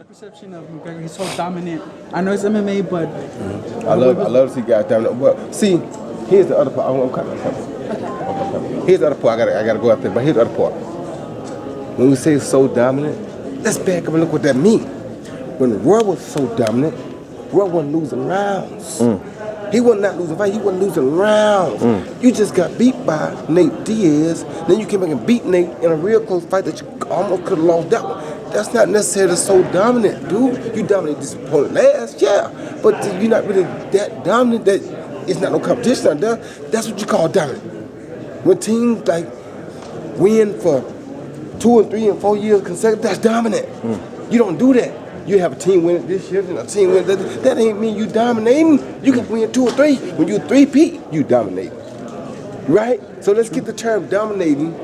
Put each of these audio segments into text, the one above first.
your perception of McGregor? He's so dominant. I know it's MMA, but I love to see guys dominant. Well, see, here's the other part. I'm gonna cut myself. Okay. Here's the other part. I gotta go up there. But here's the other part. When we say so dominant, let's back up and look what that means. When Roy was so dominant, Roy wasn't losing rounds. He was not losing fights. He wasn't losing rounds. You just got beat by Nate Diaz. Then you came back and beat Nate in a real close fight that you almost could have lost that one. That's not necessarily so dominant, dude. You dominate this opponent last, yeah, but you're not really that dominant that it's not no competition out there. That's what you call dominant. When teams like win for 2 and 3 and 4 years consecutive, that's dominant. You don't do that. You have a team win this year and a team win that ain't mean you dominating. You can win 2 or 3. When you 3-peat, you dominate. Right? So let's get the term dominating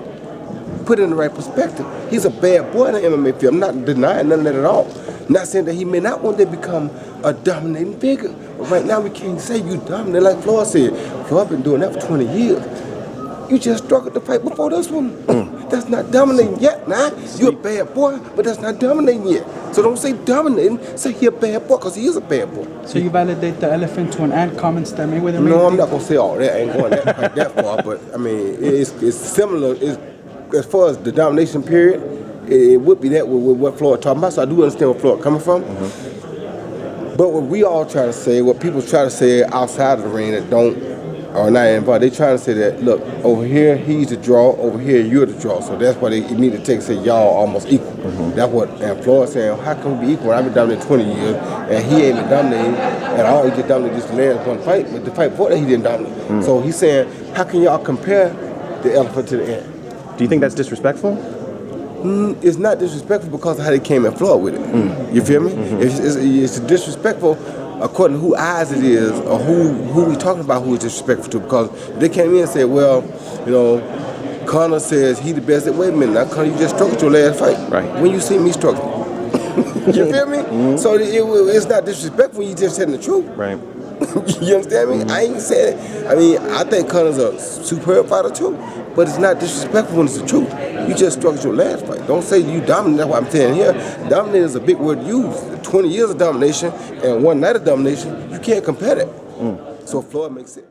put in the right perspective. He's a bad boy in the MMA field. I'm not denying none of that at all. Not saying that he may not one day become a dominating figure. But right now we can't say you dominate like Floyd said. Floyd been doing that for 20 years. You just struggled to fight before this one. That's not dominating yet, nah. You a bad boy, but that's not dominating yet. So don't say dominating, say he a bad boy, because he is a bad boy. So you validate the elephant to an ant comments that Mayweather made? No, I'm not going to say all that. I ain't going that far, but I mean, it's similar. As far as the domination period, it would be that with what Floyd talking about, so I do understand where Floyd coming from. But what we all try to say, what people try to say outside of the ring that don't, or not involved, they trying to say that, look, over here he's the draw, over here you're the draw. So that's why they immediately take and say y'all almost equal. That's what, and Floyd saying, how can we be equal? I've been dominating 20 years, and he ain't been dominating at all. He just dominated this last one fight, but the fight before that he didn't dominate. So he's saying, how can y'all compare the elephant to the ant? Do you think that's disrespectful? It's not disrespectful because of how they came at Floyd with it. You feel me? It's disrespectful according to who eyes it is, or who we talking about who is disrespectful to, because they came in and said, well, you know, Conor says he the best. Wait a minute, now Conor, you just struggled your last fight. Right. When you see me struggle. You feel me? So it's not disrespectful when you just telling the truth. Right. You understand me? I ain't saying it. I mean, I think Conor's a superb fighter too, but it's not disrespectful when it's the truth. You just struggled your last fight. Don't say you dominate. That's what I'm saying here. Dominate is a big word to use. 20 years of domination and one night of domination, you can't compare that. So Floyd makes it.